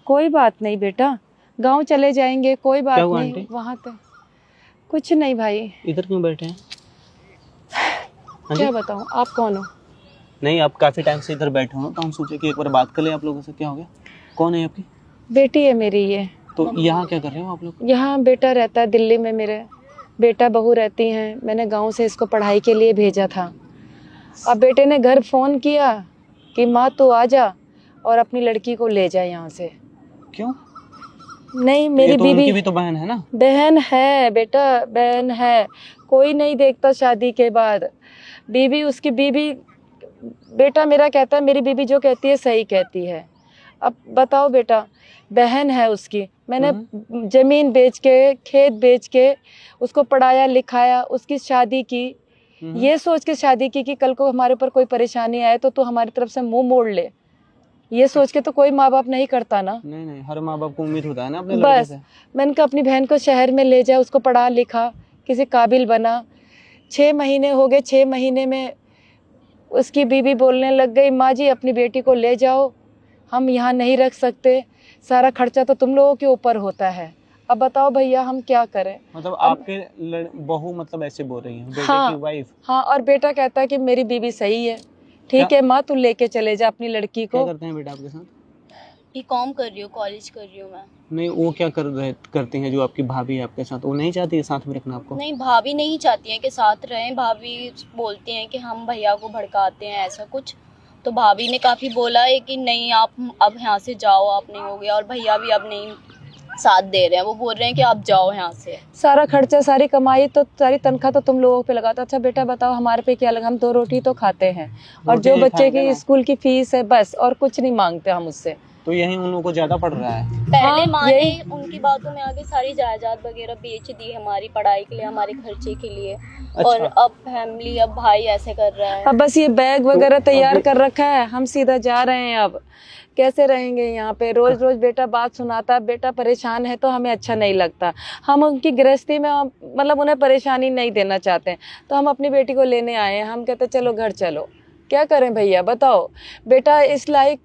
कोई बात नहीं बेटा, गांव चले जाएंगे, कोई बात नहीं। वहाँ पे कुछ नहीं भाई। इधर क्यों बैठे हैं? क्या बताऊँ, आप कौन हो? नहीं, आप काफी टाइम से इधर बैठे हो तो हम सोचे कि एक बार बात कर ले आप लोगों से। क्या हो गया? कौन है आपकी? बेटी है मेरी ये। तो यहाँ क्या कर रहे हो आप लोग? यहाँ बेटा रहता है दिल्ली में, मेरे बेटा बहू रहती हैं। मैंने गांव से इसको पढ़ाई के लिए भेजा था। अब बेटे ने घर फोन किया कि माँ तू आ जा और अपनी लड़की को ले जा यहाँ से। क्यों? नहीं, मेरी तो बीवी उनकी भी तो बहन है ना। बहन है बेटा, बहन है। कोई नहीं देखता शादी के बाद। बीवी, उसकी बीवी, बेटा मेरा कहता है मेरी बीवी जो कहती है सही कहती है। अब बताओ बेटा, बहन है उसकी। मैंने जमीन बेच के, खेत बेच के उसको पढ़ाया लिखाया, उसकी शादी की, ये सोच के शादी की कि कल को हमारे ऊपर कोई परेशानी आए तो हमारी तरफ से मुंह मोड़ ले। ये सोच के तो कोई माँ बाप नहीं करता ना। नहीं, हर माँ बाप को उम्मीद होता है ना अपने लड़के से। मैंने कहा अपनी बहन को शहर में ले जा, उसको पढ़ा लिखा, किसी काबिल बना। 6 महीने हो गए, 6 महीने में उसकी बीवी बोलने लग गई, माँ जी अपनी बेटी को ले जाओ, हम यहाँ नहीं रख सकते, सारा खर्चा तो तुम लोगों के ऊपर होता है। अब बताओ भैया हम क्या करें? मतलब आपके बहू मतलब ऐसे बोल रही है, बेटे की वाइफ? हाँ, और बेटा कहता है कि मेरी बीवी सही है। ठीक है माँ, तू लेके चले जा अपनी लड़की को। क्या करते हैं बेटा आपके साथ? बीकॉम कर रही हूँ, कॉलेज कर रही हूँ मैं। नहीं, वो क्या करती हैं जो आपकी भाभी है आपके साथ? वो नहीं चाहती है साथ में रखना आपको? नहीं, भाभी नहीं चाहती है कि साथ रहें। भाभी बोलती हैं कि हम भैया को भड़काते हैं, ऐसा कुछ। तो भाभी ने काफ़ी बोला है कि नहीं आप अब यहाँ से जाओ, आप नहीं हो गया। और भैया भी अब नहीं साथ दे रहे हैं, वो बोल रहे हैं कि आप जाओ यहाँ से। सारा खर्चा, सारी कमाई तो, सारी तनख्वाह तो तुम लोगों पे लगाता। अच्छा बेटा बताओ हमारे पे क्या लगा? हम 2 रोटी तो खाते हैं और जो बच्चे की स्कूल की फीस है बस, और कुछ नहीं मांगते हम उससे। तो यही उन लोगों को ज्यादा पड़ रहा है। पहले माँ ने उनकी बातों में आगे सारी जायदाद वगैरह बेच दी हमारी पढ़ाई के लिए, हमारे खर्चे के लिए। अच्छा। और अब फैमिली, अब भाई ऐसे कर रहा है। अब बस ये बैग वगैरह तैयार कर रखा है, हम सीधा जा रहे हैं। अब कैसे रहेंगे यहाँ पे? रोज रोज बेटा बात सुनाता, बेटा परेशान है तो हमें अच्छा नहीं लगता। हम उनकी गृहस्थी में मतलब उन्हें परेशानी नहीं देना चाहते, तो हम अपनी बेटी को लेने आए हैं। हम कहते चलो घर चलो। क्या करें भैया बताओ? बेटा इस लायक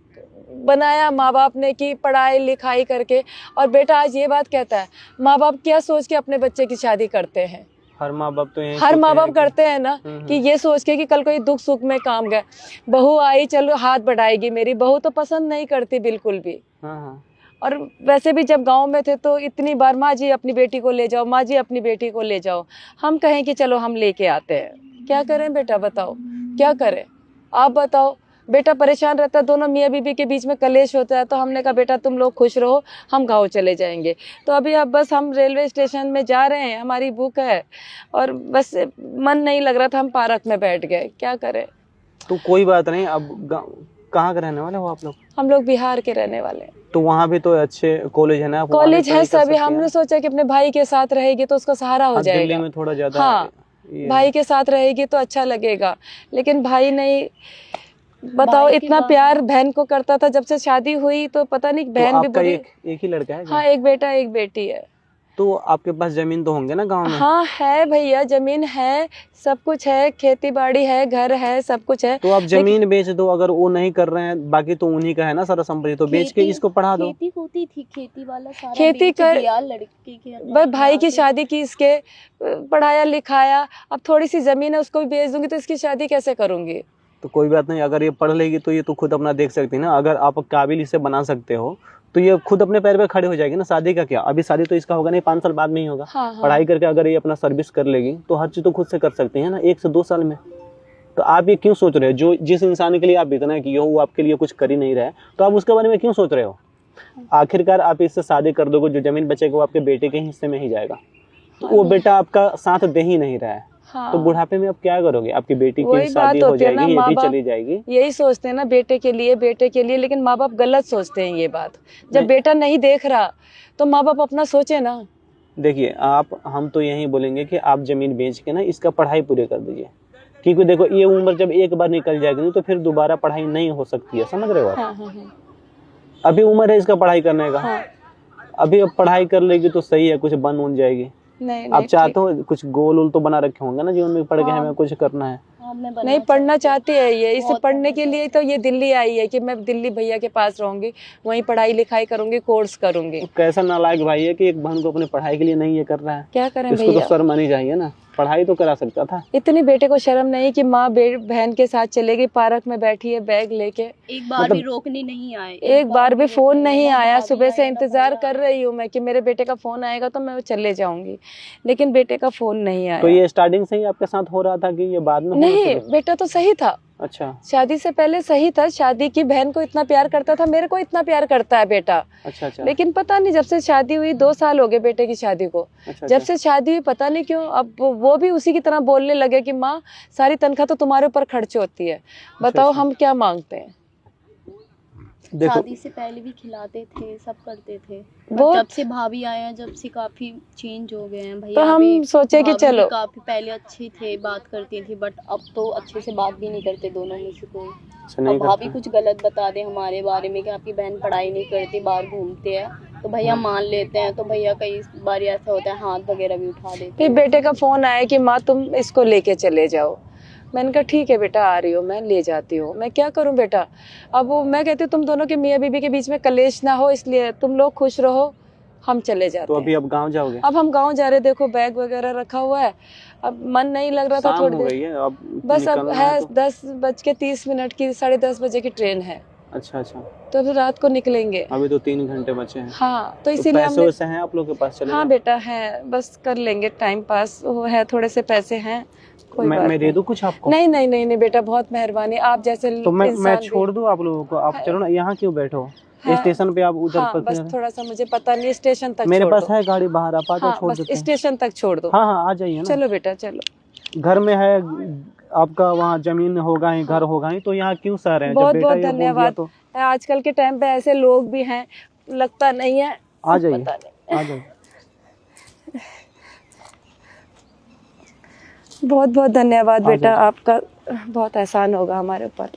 बनाया माँ बाप ने कि पढ़ाई लिखाई करके, और बेटा आज ये बात कहता है। माँ बाप क्या सोच के अपने बच्चे की शादी करते हैं? हर माँ बाप तो हर माँ बाप करते हैं ना कि ये सोच के कि कल कोई दुख सुख में काम गए, बहू आई चलो हाथ बढ़ाएगी। मेरी बहू तो पसंद नहीं करती बिल्कुल भी। और वैसे भी जब गांव में थे तो इतनी बार माँ जी अपनी बेटी को ले जाओ, माँ जी अपनी बेटी को ले जाओ। हम कहें कि चलो हम लेके आते हैं। क्या करें बेटा बताओ, क्या करें? आप बताओ। बेटा परेशान रहता है, दोनों मियाँ बीबी के बीच में कलेश होता है। तो हमने कहा बेटा तुम लोग खुश रहो, हम गांव चले जाएंगे। तो अभी अब बस हम रेलवे स्टेशन में जा रहे हैं, हमारी बुक है और बस मन नहीं लग रहा था, हम पार्क में बैठ गए। क्या करें? तो कोई बात नहीं। अब कहाँ के रहने वाले हो आप लोग? हम लोग बिहार के रहने वाले हैं। तो वहाँ भी तो अच्छे कॉलेज है ना? कॉलेज है सभी। हमने सोचा कि अपने भाई के साथ रहेगी तो उसका सहारा हो जाएगा। दिल्ली में थोड़ा ज्यादा। हाँ, भाई के साथ रहेगी तो अच्छा लगेगा, लेकिन भाई नहीं। बताओ इतना प्यार बहन को करता था, जब से शादी हुई तो पता नहीं बहन भी बुरी। एक ही लड़का है? हाँ, एक बेटा एक बेटी है। तो आपके पास जमीन तो होंगे ना गांव में? हाँ है भैया, जमीन है, सब कुछ है, खेती बाड़ी है, घर है, सब कुछ है। तो आप जमीन बेच दो, अगर वो नहीं कर रहे हैं, बाकी तो उन्हीं का है ना सारा संपत्ति, तो बेच के इसको पढ़ा दो। खेती होती थी, खेती वाला सारा खेती कर लड़की की, बस भाई की शादी की, इसके पढ़ाया लिखाया। अब थोड़ी सी जमीन है उसको भी बेच दूंगी तो इसकी शादी कैसे करूंगी? तो कोई बात नहीं, अगर ये पढ़ लेगी तो ये तो खुद अपना देख सकती है ना। अगर आप काबिल इसे बना सकते हो तो ये खुद अपने पैर पे खड़े हो जाएगी ना। शादी का क्या, अभी शादी तो इसका होगा नहीं, 5 साल बाद में ही होगा। हाँ। पढ़ाई करके अगर ये अपना सर्विस कर लेगी तो हर चीज तो खुद से कर सकती है ना, 1 से 2 साल में। तो आप ये क्यों सोच रहे हो? जो जिस इंसान के लिए आप इतना किए हो वो आपके लिए कुछ कर ही नहीं रहा है, तो आप उसके बारे में क्यों सोच रहे हो? आखिरकार आप इससे शादी कर दोगे, जो जमीन बचेगा वो आपके बेटे के हिस्से में ही जाएगा। तो वो बेटा आपका साथ दे ही नहीं रहा है। हाँ। तो बुढ़ापे में आप क्या करोगे? आपकी बेटी की शादी हो जाएगी, ये भी चली जाएगी। यही सोचते हैं ना बेटे के लिए, लेकिन माँ बाप गलत सोचते हैं ये बात। जब बेटा नहीं देख रहा तो माँ बाप अपना सोचे ना। देखिए हम तो यही बोलेंगे कि आप जमीन बेच के ना इसका पढ़ाई पूरी कर दीजिए, क्योंकि देखो ये उम्र जब एक बार निकल जाएगी तो फिर दोबारा पढ़ाई नहीं हो सकती है, समझ रहे हो आप? हाँ। अभी उम्र है इसका पढ़ाई करने का। हाँ। अभी अब पढ़ाई कर लेगी तो सही है, कुछ बन जाएगी। नहीं, आप चाहते हो कुछ गोल वोल तो बना रखे होंगे ना जीवन में, पढ़ के हमें कुछ करना है। जॉब में बनना नहीं पढ़ना चाहती चाहती है ये, इसे बहुत पढ़ने पढ़ना के लिए तो ये दिल्ली आई है कि मैं दिल्ली भैया के पास रहूंगी, वहीं पढ़ाई लिखाई करूंगी, कोर्स करूंगी। कैसा नालायक भाई है कि एक बहन को अपनी पढ़ाई के लिए नहीं ये कर रहा है। क्या करें इसको तो भैया, शर्म आनी चाहिए ना, पढ़ाई तो करा सकता था। इतनी बेटे को शर्म नहीं कि माँ बहन के साथ चलेगी, पार्क में बैठी है बैग लेके, एक बार भी रोकने नहीं आए, एक बार भी फोन रोकने नहीं ना आया। भाभी सुबह से आए, ना इंतजार भैया कर रही हूँ मैं कि मेरे बेटे का फोन आएगा तो मैं चले जाऊंगी, लेकिन बेटे का फोन नहीं तो आया। ये स्टार्टिंग से ही आपके साथ हो रहा था कि ये बाद में हुआ नहीं, शुरू? बेटा तो सही था, अच्छा शादी से पहले सही था। शादी की बहन को इतना प्यार करता था, मेरे को इतना प्यार करता है बेटा। अच्छा अच्छा लेकिन पता नहीं जब से शादी हुई, 2 साल हो गए बेटे की शादी को, अच्छा जब से शादी हुई पता नहीं क्यों अब वो भी उसी की तरह बोलने लगे कि माँ सारी तनख्वाह तो तुम्हारे ऊपर खर्च होती है, बताओ हम क्या मांगते हैं। देखो शादी से पहले भी खिलाते थे, सब करते थे, वो- जब से भाभी आए हैं जब से काफी चेंज हो गए हैं भैया। तो हम भी- सोचे कि भाभी चलो, भी काफी पहले अच्छे थे, बात करती थी, बट अब तो अच्छे से बात भी नहीं करते दोनों में से कोई। अच्छा नहीं अब भाभी करता। कुछ गलत बता दे हमारे बारे में कि आपकी बहन पढ़ाई नहीं करती, बाहर घूमते हैं, तो भैया मान लेते हैं। तो भैया कई बार ऐसा होता है हाथ वगैरह भी उठा देते फिर हैं। बेटे का फोन आया कि माँ तुम इसको लेके चले जाओ। मैंने कहा ठीक है बेटा, आ रही हो, मैं ले जाती हूँ, मैं क्या करूँ बेटा। अब वो मैं कहती हूँ तुम दोनों के मियाँ बीबी के बीच में कलेश ना हो, इसलिए तुम लोग खुश रहो, हम चले जाते तो हैं। अभी अब गांव जाओगे? अब हम गांव जा रहे, देखो बैग वगैरह रखा हुआ है, अब मन नहीं लग रहा था शाम थोड़ी हो देर, गई है अब बस अब निकलना है तो। 10:30 की, 10:30 बजे की ट्रेन है, अच्छा अच्छा तो फिर रात को निकलेंगे। अभी तो 3 घंटे बचे हैं। हाँ तो तो इसीलिए पैसे हमने, वैसे हैं आप लोग के पास? चले हाँ जाओ। बेटा है, बस कर लेंगे टाइम पास, वो है थोड़े से पैसे हैं, कोई बात मैं दे नहीं। दूं कुछ आपको? नहीं नहीं नहीं नहीं बेटा, बहुत मेहरबानी, आप जैसे तो मैं इंसान भी- छोड़ दूं आप लोगों को? आप है- चलो ना, यहाँ क्यों बैठो, है- स्टेशन पे आप उधर हाँ बस थोड़ा सा, मुझे पता नहीं, स्टेशन तक मेरे छोड़ पास दो। है गाड़ी बाहर, आप आ जाओ, हाँ छोड़ बस देते हैं। स्टेशन तक छोड़ दो। हाँ हाँ आ जाइए ना। चलो बेटा चलो। घर में है आपका, वहाँ जमीन होगा ही, घर होगा ही, तो यहाँ क्यों सह रहे हैं? जब बहुत बेटा बहुत ये बोल दिया धन्यवाद। तो आजकल के टाइम पे ऐसे लोग भी हैं, लगता नहीं है। आ जाइए, पता नहीं। आ जाइए। बहुत बहुत धन्यवाद आ बेटा, जाइए। आपका बहुत एहसान होगा हमारे ऊपर।